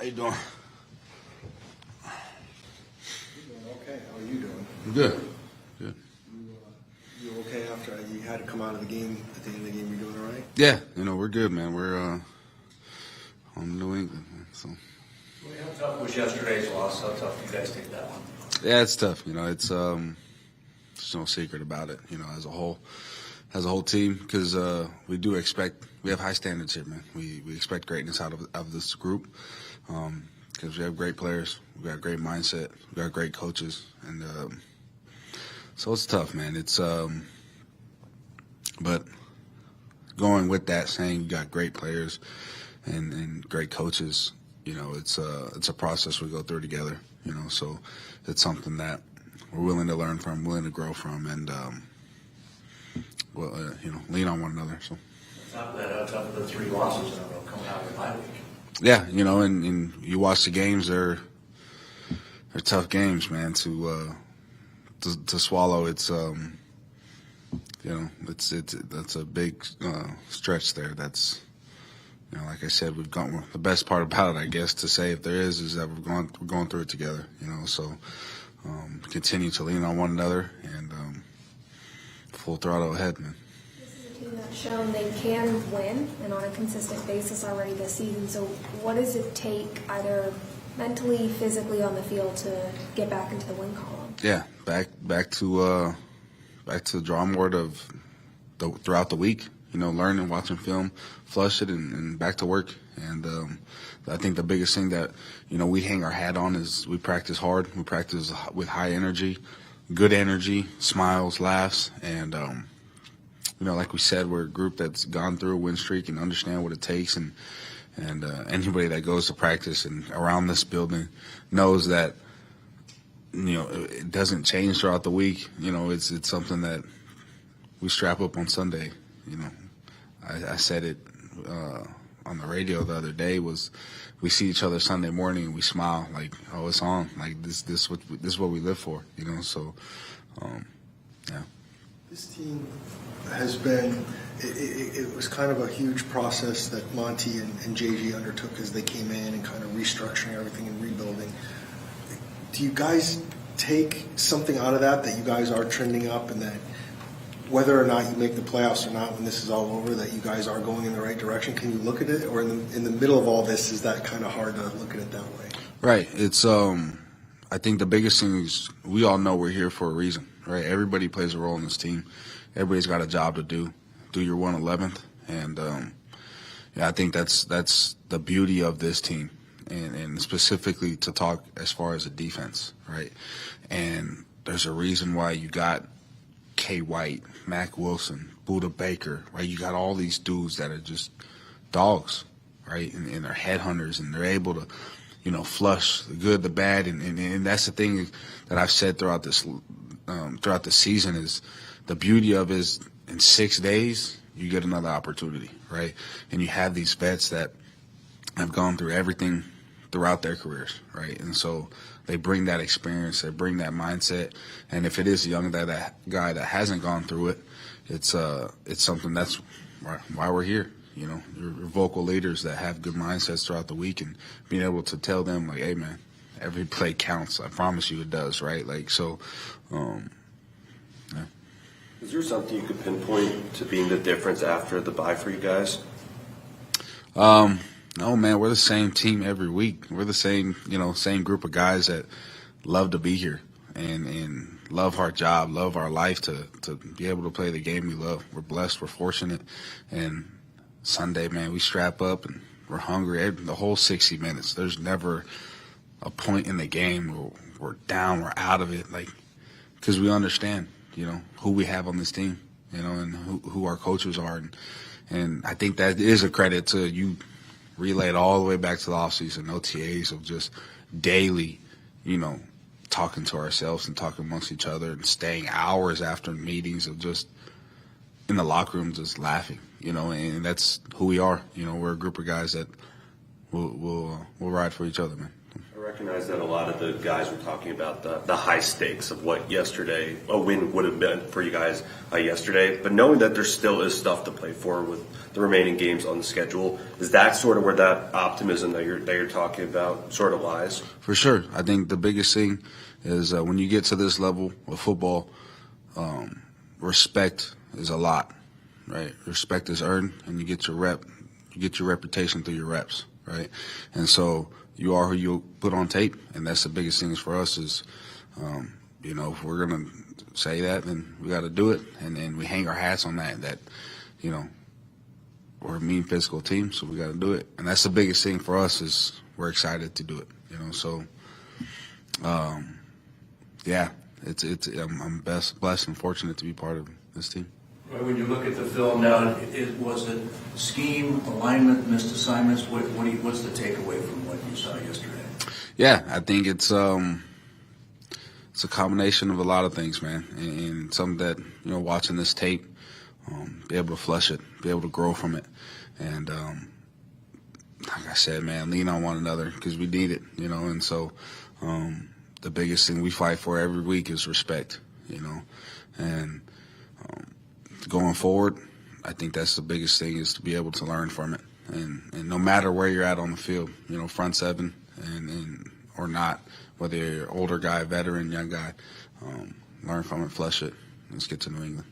How you doing? Doing okay. How are you doing? Good. Good. You okay after you had to come out of the game at the end of the game? You doing all right? Yeah, we're good, man. We're on New England, man, so. How tough was yesterday's loss? How tough do you guys take that one? Yeah, it's tough. It's there's no secret about it. As a whole team, because we have high standards here, man. We expect greatness out of this group, because we have great players, we got a great mindset, we got great coaches, and so it's tough, man. It's but going with that, saying you got great players and great coaches, it's a process we go through together. So it's something that we're willing to learn from, willing to grow from, and lean on one another. So. On top of that, how tough are the 3 losses in a row coming out of the bye week? Yeah, and you watch the games; they're tough games, man. To swallow, it's that's a big stretch there. That's like I said, we've gone. The best part about it, I guess, to say if there is that we're going through it together. So continue to lean on one another and full throttle ahead, man. That's shown they can win and on a consistent basis already this season. So what does it take either mentally, physically on the field to get back into the win column? Yeah, back to the drawing board of throughout the week. Learning, watching film, flush it, and back to work. And I think the biggest thing that we hang our hat on is we practice hard. We practice with high energy, good energy, smiles, laughs, and like we said, we're a group that's gone through a win streak and understand what it takes. And anybody that goes to practice and around this building knows that it doesn't change throughout the week. It's something that we strap up on Sunday. I said it on the radio the other day. Was we see each other Sunday morning and we smile like, oh, it's on. Like this is what we live for. So yeah. This team has been. It was kind of a huge process that Monty and JG undertook as they came in and kind of restructuring everything and rebuilding. Do you guys take something out of that you guys are trending up, and that whether or not you make the playoffs or not when this is all over, that you guys are going in the right direction? Can you look at it, or in the middle of all this, is that kind of hard to look at it that way? Right. It's I think the biggest thing is we all know we're here for a reason, right? Everybody plays a role in this team. Everybody's got a job to do. Do your 111th, and I think that's the beauty of this team, and specifically to talk as far as the defense, right? And there's a reason why you got K. White, Mac Wilson, Buda Baker, right? You got all these dudes that are just dogs, right? And they're headhunters, and they're able to, flush the good, the bad, and that's the thing that I've said throughout the season is the beauty of is in 6 days you get another opportunity, right? And you have these vets that have gone through everything throughout their careers, right? And so they bring that experience, they bring that mindset, and if it is a young guy that hasn't gone through it, it's something that's why we're here. You're vocal leaders that have good mindsets throughout the week, and being able to tell them like, hey man, every play counts. I promise you it does, right? Like so. Yeah. Is there something you could pinpoint to being the difference after the bye for you guys? No, man, we're the same team every week. We're the same group of guys that love to be here and love our job, love our life to be able to play the game we love. We're blessed, we're fortunate, and Sunday, man, we strap up and we're hungry the whole 60 minutes. There's never a point in the game where we're down, we're out of it, because we understand, who we have on this team, and who our coaches are. And I think that is a credit to you. Relay it all the way back to the offseason, OTAs of just daily, talking to ourselves and talking amongst each other and staying hours after meetings of just in the locker room just laughing, and that's who we are. We're a group of guys that will ride for each other, man. I recognize that a lot of the guys were talking about the high stakes of what a win would have been for you guys yesterday. But knowing that there still is stuff to play for with the remaining games on the schedule, is that sort of where that optimism that you're talking about sort of lies? For sure. I think the biggest thing is when you get to this level of football, respect is a lot, right? Respect is earned, and you get your reputation through your reps, right? And so you are who you put on tape, and that's the biggest thing for us is, if we're going to say that, then we got to do it, and we hang our hats on that, we're a mean physical team, so we got to do it. And that's the biggest thing for us is we're excited to do it, so, I'm blessed and fortunate to be part of this team. When you look at the film now, was it scheme, alignment, missed assignments? What's the takeaway from what you saw yesterday? Yeah, I think it's a combination of a lot of things, man, and something that watching this tape, be able to flush it, be able to grow from it, and like I said, man, lean on one another because we need it, and so the biggest thing we fight for every week is respect, and going forward, I think that's the biggest thing is to be able to learn from it. And no matter where you're at on the field, front seven and or not, whether you're an older guy, veteran, young guy, learn from it, flush it. Let's get to New England.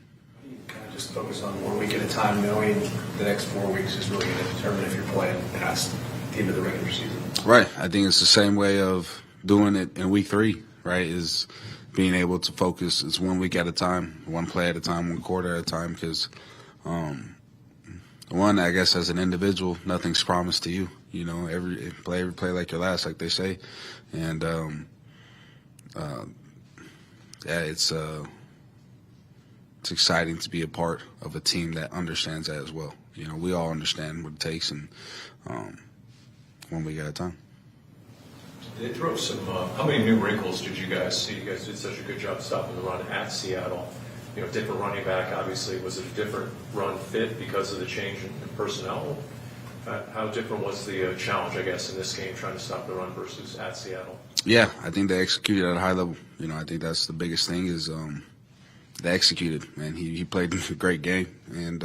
You kind of just focus on 1 week at a time, knowing the next 4 weeks is really going to determine if you're playing past the end of the regular season. Right. I think it's the same way of doing it in week 3, right, is being able to focus. It's 1 week at a time, one play at a time, 1 quarter at a time, because one, I guess, as an individual, nothing's promised to you. Every play like your last, like they say, and it's exciting to be a part of a team that understands that as well. We all understand what it takes, and 1 week at a time. They throw some. How many new wrinkles did you guys see? You guys did such a good job stopping the run at Seattle. Different running back. Obviously, was it a different run fit because of the change in personnel? How different was the challenge, I guess, in this game, trying to stop the run versus at Seattle? Yeah, I think they executed at a high level. I think that's the biggest thing is they executed. Man, he played a great game, and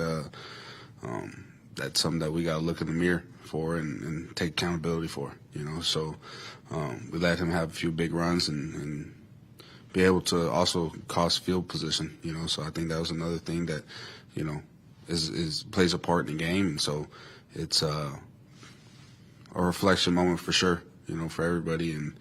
that's something that we got to look in the mirror for and take accountability for. So we let him have a few big runs and be able to also cost field position. So I think that was another thing that is plays a part in the game, and so it's a reflection moment for sure. For everybody, and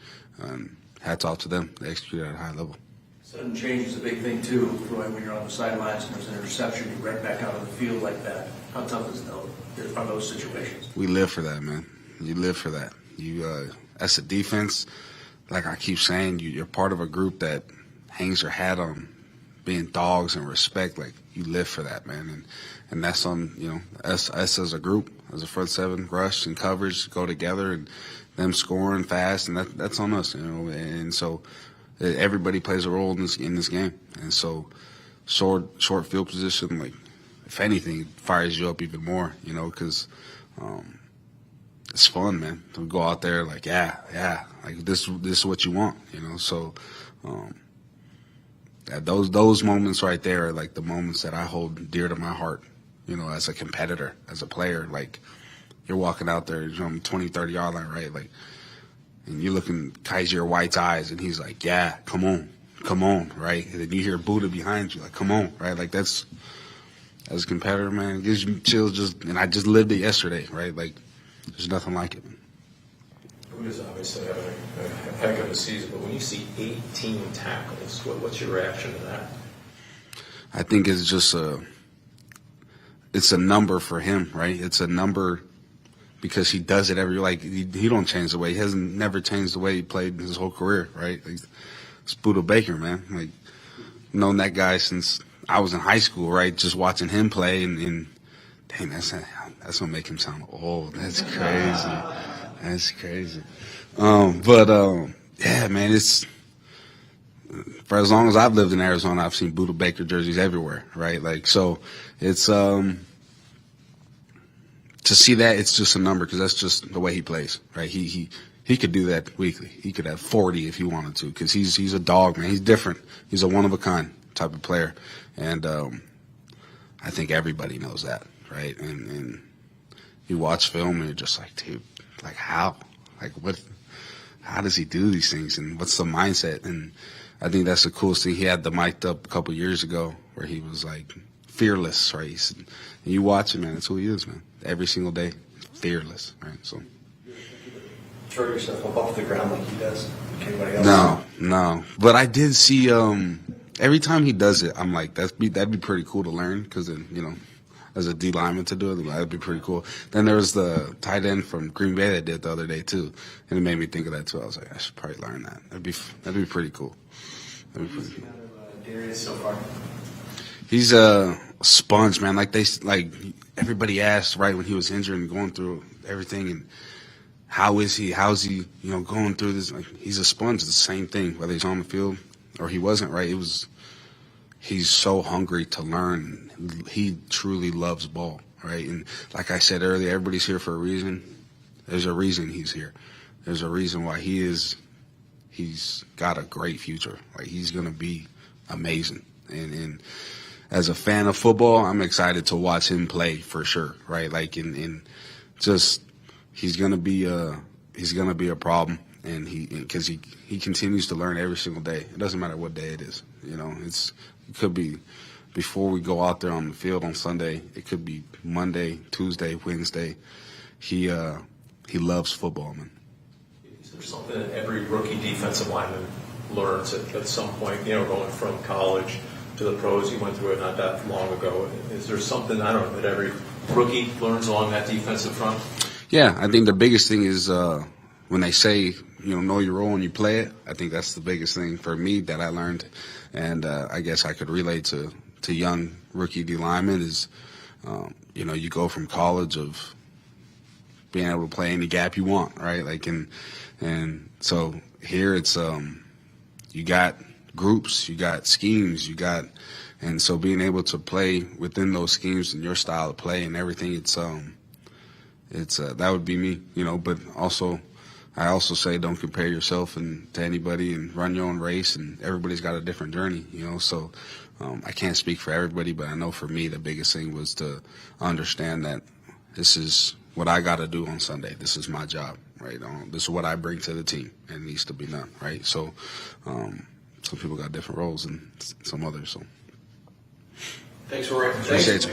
hats off to them. They executed at a high level. Sudden change is a big thing too, Roy. When you're on the sidelines and there's an interception, you right back out on the field like that. How tough are those situations? We live for that, man. You live for that. As a defense, like I keep saying, you're part of a group that hangs your hat on being dogs and respect. Like you live for that, man. And that's on us as a group, as a front seven, rush and coverage go together, and them scoring fast, and that's on us, And so everybody plays a role in this game, and so short field position, like if anything, it fires you up even more, because it's fun, man. To go out there like like this is what you want, So those moments right there are like the moments that I hold dear to my heart, as a competitor, as a player. Like you're walking out there, 20, 30-yard line, right? Like, and you're looking Kaiser White's eyes, and he's like, "Yeah, come on, right?" And then you hear Buddha behind you, like, "Come on," right? Like that's, as a competitor, man, it gives you chills. And I just lived it yesterday, right? Like, there's nothing like it. Buddha's obviously having a heck of a season, but when you see 18 tackles, what's your reaction to that? I think it's just it's a number for him, right? It's a number because he does it he don't change the way. He hasn't never changed the way he played his whole career, right? Like, it's Buddha Baker, man. Like, known that guy since I was in high school, right? Just watching him play, and dang, that's gonna make him sound old. That's crazy. That's crazy. Yeah, man, it's for as long as I've lived in Arizona, I've seen Buddha Baker jerseys everywhere, right? Like, so it's to see that, it's just a number because that's just the way he plays, right? He he could do that weekly. He could have 40 if he wanted to, because he's a dog, man. He's different. He's a one of a kind type of player, and I think everybody knows that, right? And you watch film and you're just like, dude, like how, like what, how does he do these things, and what's the mindset? And I think that's the coolest thing. He had the mic'd up a couple years ago where he was like fearless, right? And you watch him, man. That's who he is, man. Every single day, fearless, right? So. Throw yourself up off the ground like he does. Like anybody else? No. But I did see every time he does it, I'm like, that'd be pretty cool to learn, because then, you know, as a D lineman to do it, that'd be pretty cool. Then there was the tight end from Green Bay that did it the other day too, and it made me think of that too. I was like, I should probably learn that. That'd be pretty cool. That'd be pretty cool. Darius so far. He's a sponge, man. Like everybody asked right when he was injured and going through everything, and how's he, you know, going through this? Like, he's a sponge. It's the same thing, whether he's on the field or he wasn't, right? He's so hungry to learn. He truly loves ball, right? And like I said earlier, everybody's here for a reason. There's a reason he's here. There's a reason why he's got a great future. Like, he's going to be amazing. And as a fan of football, I'm excited to watch him play for sure, right? Like, in just, he's going to be a problem. And because he continues to learn every single day. It doesn't matter what day it is. You know, it could be before we go out there on the field on Sunday. It could be Monday, Tuesday, Wednesday. He loves football, man. Is there something that every rookie defensive lineman learns at some point, you know, going from college to the pros? You went through it not that long ago. Is there something, I don't know, that every rookie learns along that defensive front? Yeah, I think the biggest thing is when they say, you know your role and you play it. I think that's the biggest thing for me that I learned, and I guess I could relate to young rookie D linemen is, you know, you go from college of being able to play any gap you want, right? Like, and so here it's you got groups, you got schemes, and so being able to play within those schemes and your style of play and everything, it's that would be me, you know. But I also say don't compare yourself to anybody and run your own race, and everybody's got a different journey, you know. So I can't speak for everybody, but I know for me the biggest thing was to understand that this is what I got to do on Sunday. This is my job, right? This is what I bring to the team, and it needs to be done, right? So some people got different roles than some others. So Thanks, Roy. appreciate you.